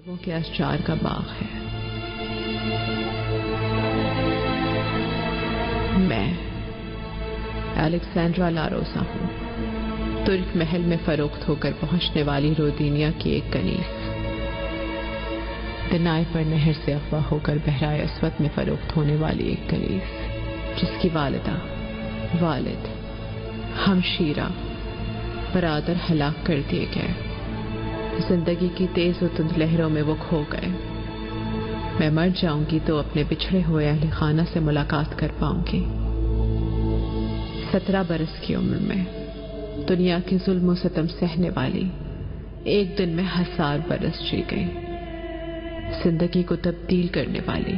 वो के अशजार का बाग है। मैं अलेक्जेंड्रा लारोसा हूँ, तुर्क महल में फरोख्त होकर पहुंचने वाली रोदीनिया की एक कनीज। दिनाय पर नहर से अगवा होकर बहराए अस्वद में फरोख्त होने वाली एक कनीज, जिसकी वालिदा, वालिद, हमशीरा, बरादर हलाक कर दिए गए। जिंदगी की तेज और तुंद लहरों में वो खो गए। मैं मर जाऊंगी तो अपने बिछड़े हुए अहले खाना से मुलाकात कर पाऊंगी। 17 बरस की उम्र में दुनिया की जुल्म और सितम सहने वाली एक दिन में 1000 बरस जी गई। जिंदगी को तब्दील करने वाली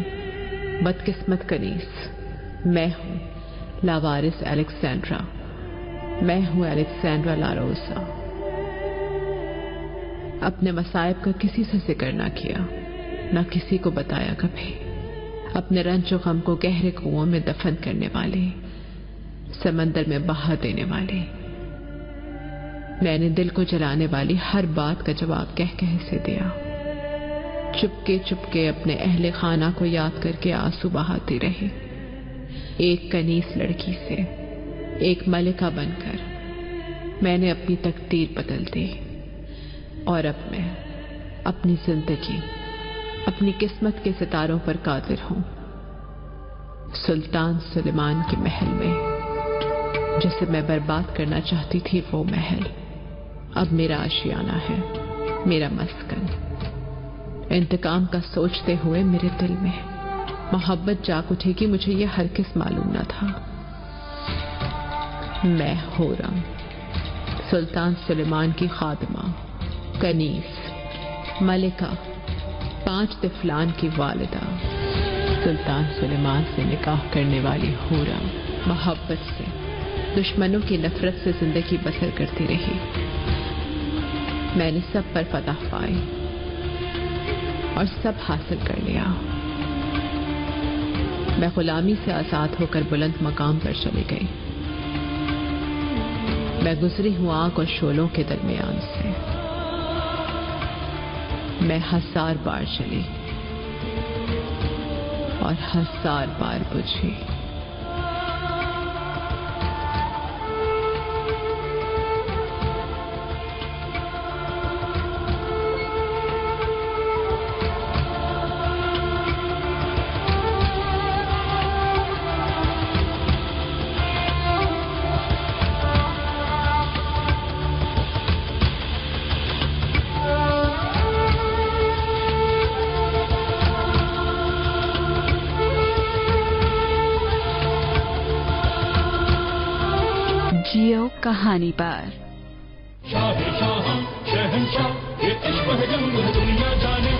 बदकिस्मत कनीज मैं हूं, लावारिस अलेक्जेंड्रा। मैं हूं अलेक्जेंड्रा लारोसा। अपने मसाइब का किसी से जिक्र ना किया, ना किसी को बताया कभी। अपने रंज और गम को गहरे कुओं में दफन करने वाले, समंदर में बहा देने वाले। मैंने दिल को जलाने वाली हर बात का जवाब कह कह से दिया। चुपके चुपके अपने अहले खाना को याद करके आंसू बहाती रही। एक कनीस लड़की से एक मलिका बनकर मैंने अपनी तकदीर बदल दी। और अब मैं अपनी जिंदगी, अपनी किस्मत के सितारों पर कादिर हूं। सुल्तान सुलेमान के महल में जिसे मैं बर्बाद करना चाहती थी, वो महल अब मेरा आशियाना है, मेरा मस्कन। इंतकाम का सोचते हुए मेरे दिल में मोहब्बत जाग उठेगी, मुझे यह हरगिज़ मालूम न था। मैं होरम, सुल्तान सुलेमान की खादिमा, कनीस, मलिका, 5 तिफलान की वालिदा, सुल्तान सुलेमान से निकाह करने वाली होरम, मोहब्बत से, दुश्मनों की नफरत से जिंदगी बसर करती रही। मैंने सब पर फतह पाई और सब हासिल कर लिया। मैं गुलामी से आजाद होकर बुलंद मकाम पर चली गई। मैं गुजरी हूं आग और शोलों के दरमियान से। मैं 1000 बार चली और 1000 बार बुझी। जियो कहानी पर। शाह शहंशाह ये इश्क है जंग है दुनिया जाने।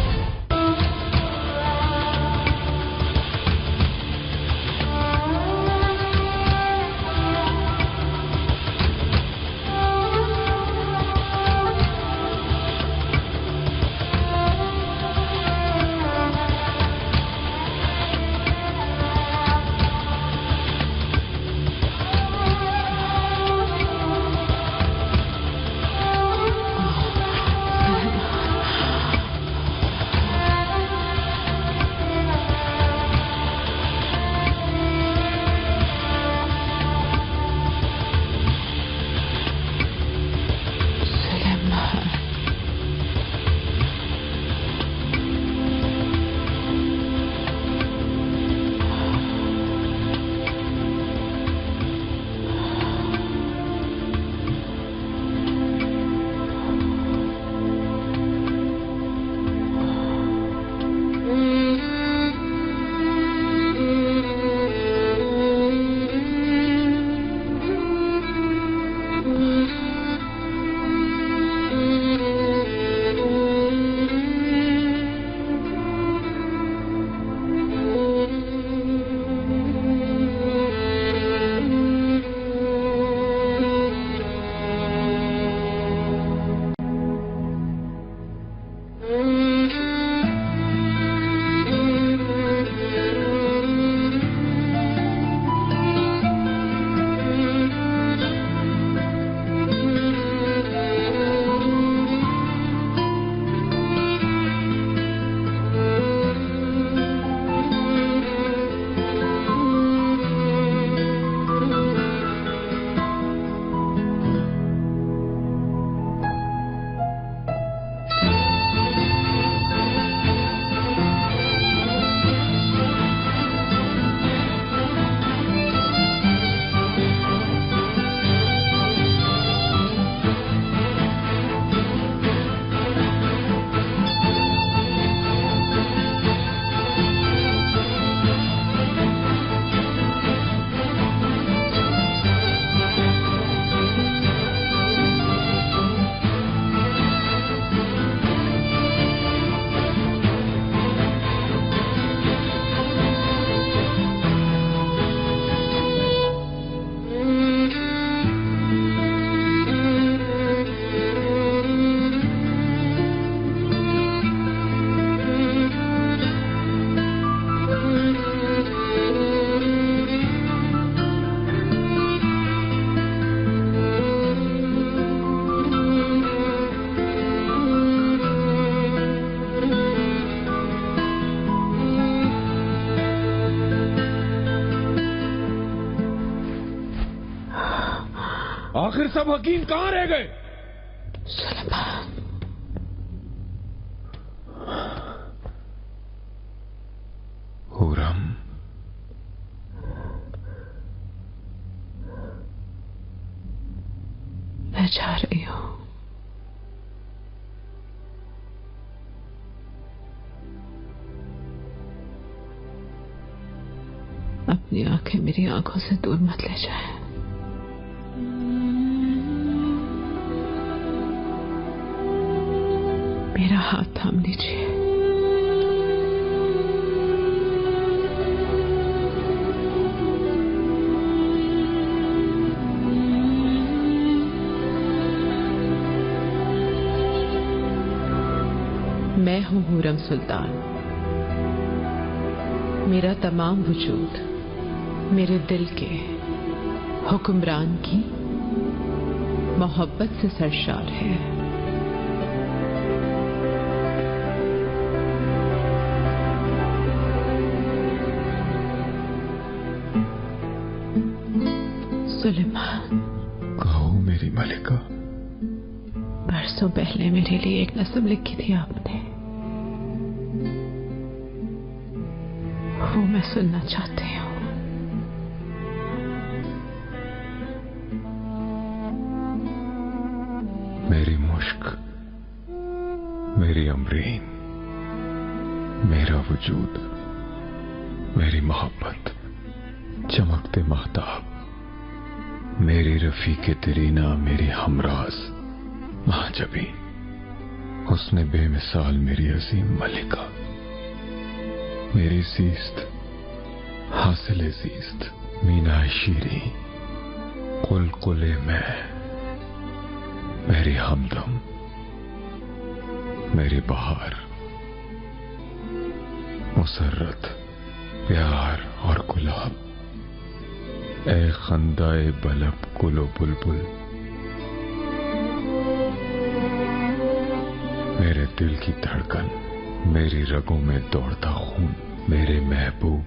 आखिर सब हकीम कहां रह गए? सुलेमान, हुरम, मैं जा रही हूं। अपनी आंखें मेरी आंखों से दूर मत ले जाए। मेरा हाथ थाम लीजिए। मैं हूं हुरम सुल्तान। मेरा तमाम वजूद मेरे दिल के हुक्मरान की मोहब्बत से सरशार है। सुलेमान, कहो मेरी मलिका। बरसों पहले मेरे लिए एक नस्म लिखी थी आपने, वो मैं सुनना चाहती हूँ। मेरी मुश्क, मेरी अमरीन, मेरा वजूद, मेरी मोहब्बत, चमकते महताब, मेरी रफीक तरीना, मेरी हमराज महाजबी, हुस्न बेमिसाल मेरी अजीम मलिका, मेरी जीस्त, हासिल जीस्त, मीना शीरी, कुल मैं, मेरी हमदम, मेरी बहार, मुसर्रत, प्यार और गुलाब, ए खंदाए बलब कुलो बुलबुल, मेरे दिल की धड़कन, मेरी रगों में दौड़ता खून, मेरे महबूब,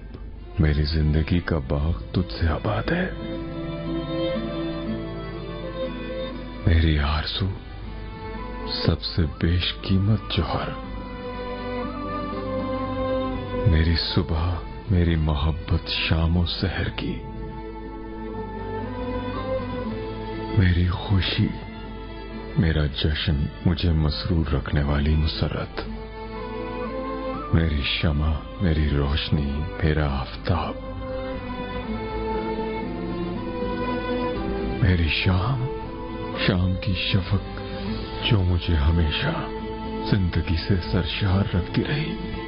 मेरी जिंदगी का बाग तुझसे आबाद है। मेरी आरज़ू, सबसे बेशकीमत जौहर, मेरी सुबह, मेरी मोहब्बत शाम और सहर की, मेरी खुशी, मेरा जश्न, मुझे मसरूर रखने वाली मुसर्रत, मेरी शमा, मेरी रोशनी, मेरा आफताब, मेरी शाम, शाम की शफक जो मुझे हमेशा जिंदगी से सरशार रखती रही।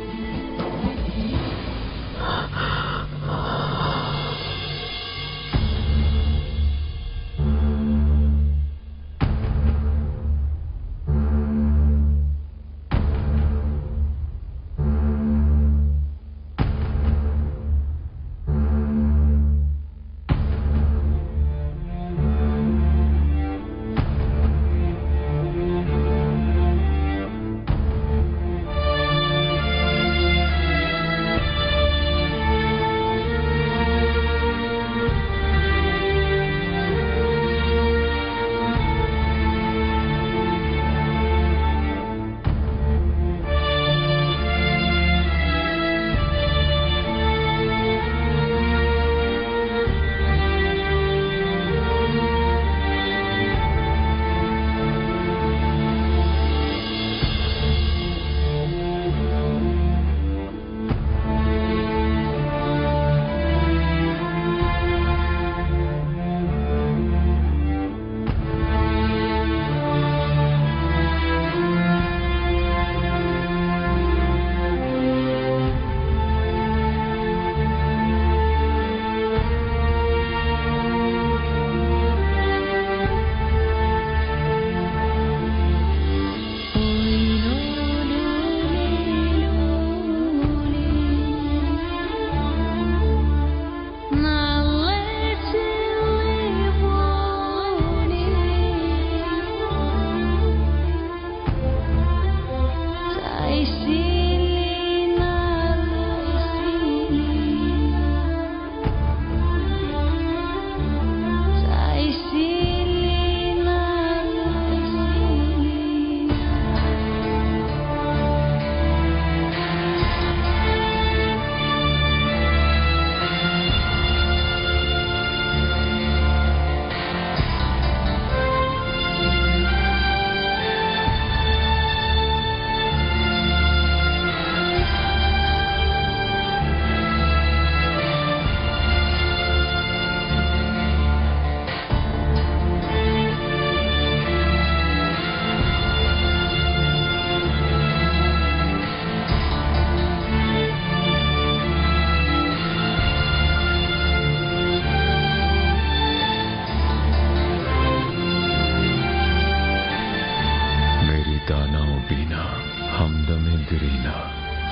जंजीरीना,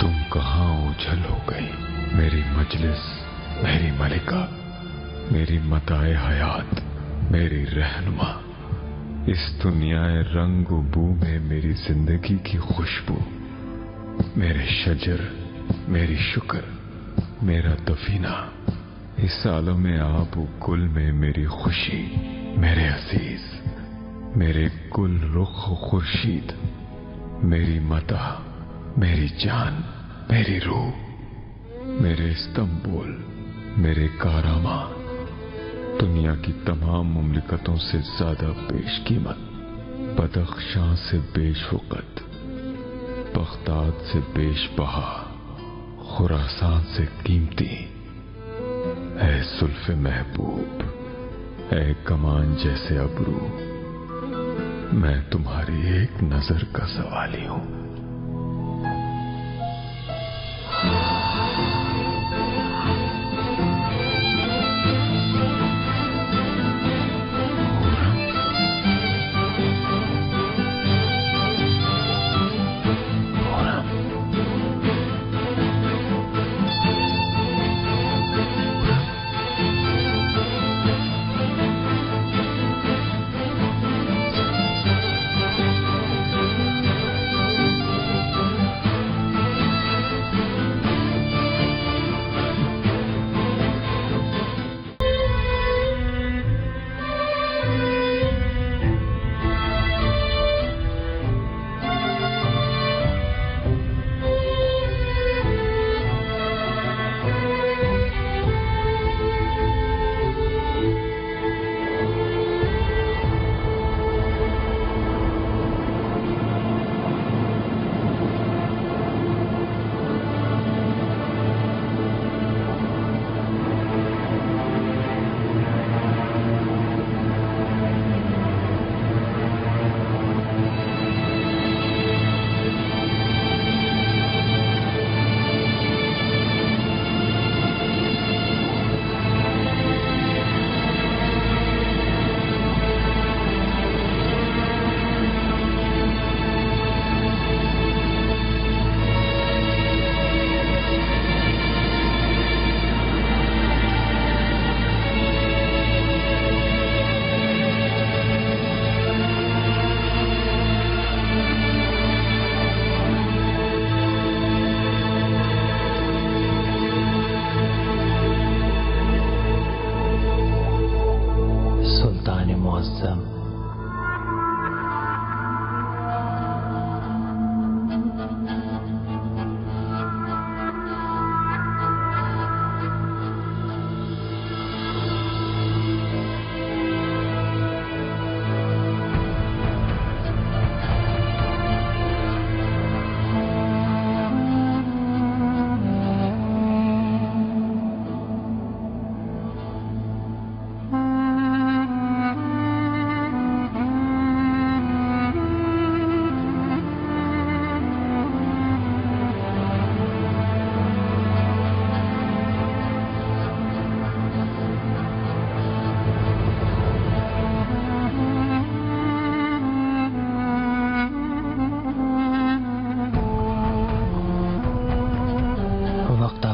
तुम कहाँ ओझल हो गई? मेरी मजलिस, मेरी मलिका, मेरी मताए हयात, मेरी रहनुमा, इस दुनियाए रंग बू में मेरी जिंदगी की खुशबू, मेरे शजर, मेरी शुक्र, मेरा दफीना, इस आलम आब गुल में मेरी खुशी, मेरे अजीज, मेरे गुल रुख खुर्शीद, मेरी मता, मेरी जान, मेरी रूह, मेरे इस्तांबुल, मेरे कारामा, दुनिया की तमाम मुमलिकतों से ज्यादा बेशकीमत, बदख्शां से बेशुकत, बगदाद से बेशबहा, खुरासान से कीमती, ऐ सुल्फ़े महबूब, ऐ कमान जैसे अबरू, मैं तुम्हारी एक नजर का सवाली हूं।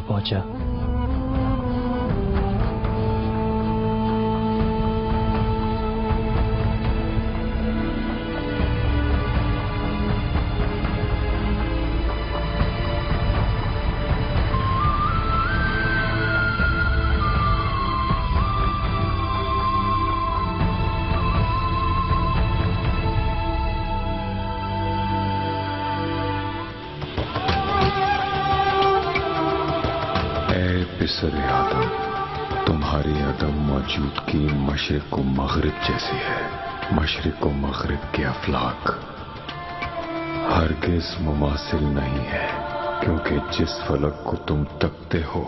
पहुंचा। बिसरे आदम, तुम्हारी अदम मौजूदगी मशरिक व मगरिब जैसी है। मशरिक व मगरिब के अफलाक हरगिज मुमासिल नहीं है, क्योंकि जिस फलक को तुम तकते हो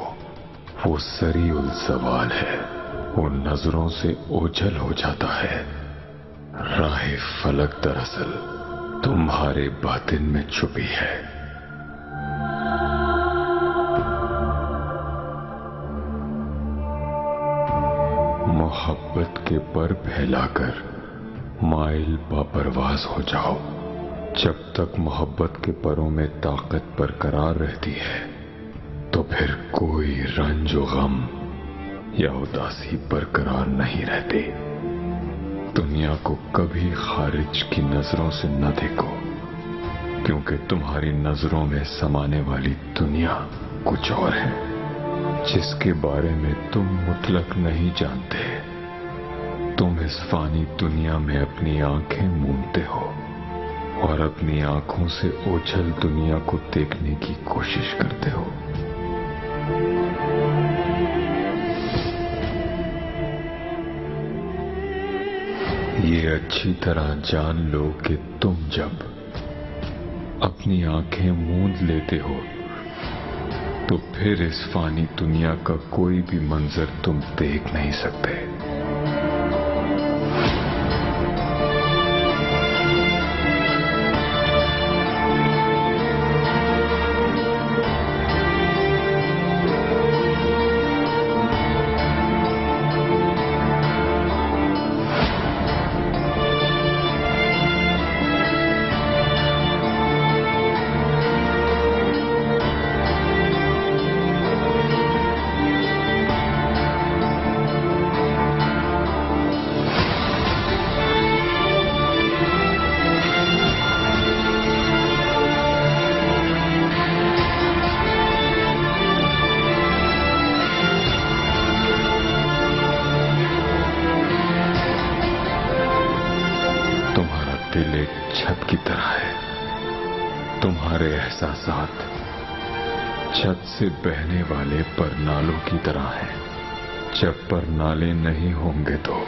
वो सरी उल ज़वाल है, वो नजरों से ओझल हो जाता है। राह फलक दरअसल तुम्हारे बातिन में छुपी है। मोहब्बत के पर फैलाकर माइल बापरवाज हो जाओ, जब तक मोहब्बत के परों में ताकत बरकरार रहती है तो फिर कोई रंज व गम या उदासी बरकरार नहीं रहती। दुनिया को कभी खारिज की नजरों से न देखो, क्योंकि तुम्हारी नजरों में समाने वाली दुनिया कुछ और है, जिसके बारे में तुम मुतलक नहीं जानते। तुम इस फानी दुनिया में अपनी आंखें मूंदते हो और अपनी आंखों से ओझल दुनिया को देखने की कोशिश करते हो। ये अच्छी तरह जान लो कि तुम जब अपनी आंखें मूंद लेते हो तो फिर इस फानी दुनिया का कोई भी मंजर तुम देख नहीं सकते। दिल एक छत की तरह है। तुम्हारे एहसासात छत से बहने वाले परनालों की तरह हैं। जब परनाले नहीं होंगे तो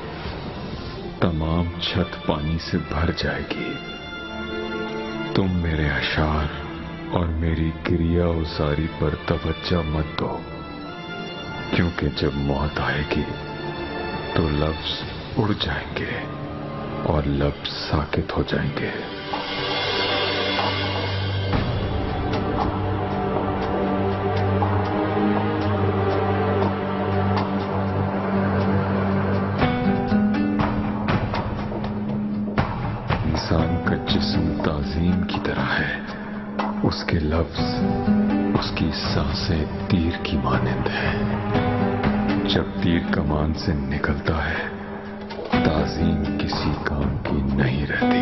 तमाम छत पानी से भर जाएगी। तुम मेरे अशार और मेरी क्रिया उसारी पर तवज्जो मत दो, क्योंकि जब मौत आएगी तो लफ्ज उड़ जाएंगे और लफ्ज साकित हो जाएंगे। इंसान का जिस्म ताजीम की तरह है। उसके लफ्ज, उसकी सांसें तीर की मानिंद है। जब तीर कमान से निकलता है, ताजीम किसी काम की नहीं रहती।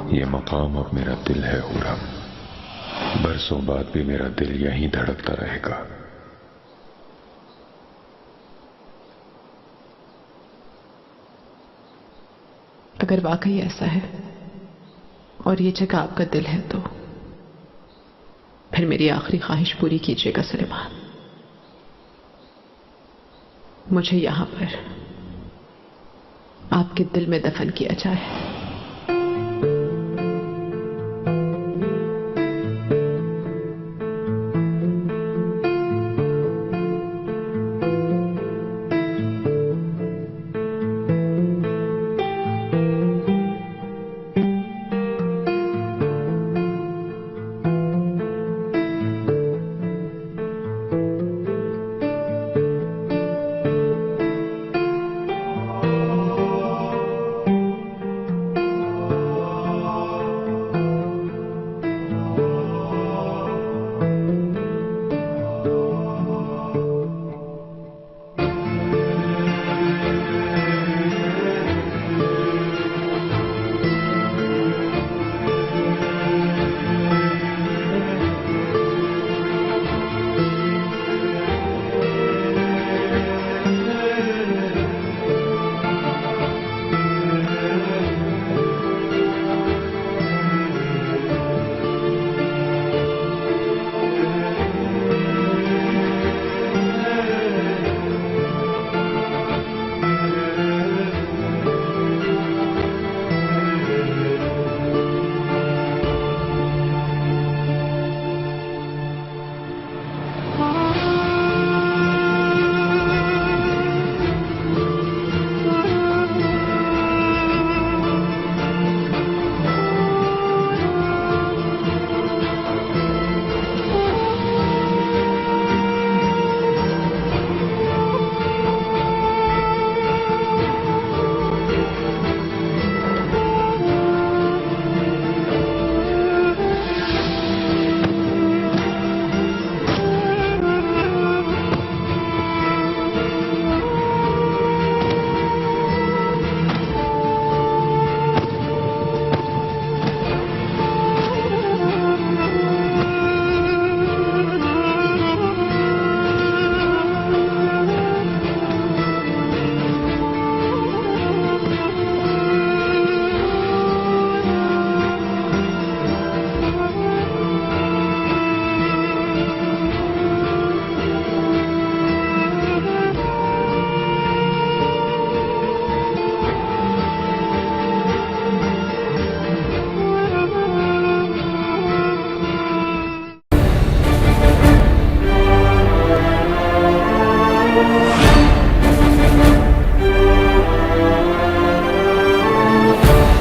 ये मकाम अब मेरा दिल है हुरम। बरसों बाद भी मेरा दिल यहीं धड़कता रहेगा। अगर वाकई ऐसा है और ये जगह आपका दिल है तो फिर मेरी आखिरी ख्वाहिश पूरी कीजिएगा सुलेमान। मुझे यहां पर आपके दिल में दफन किया जाए।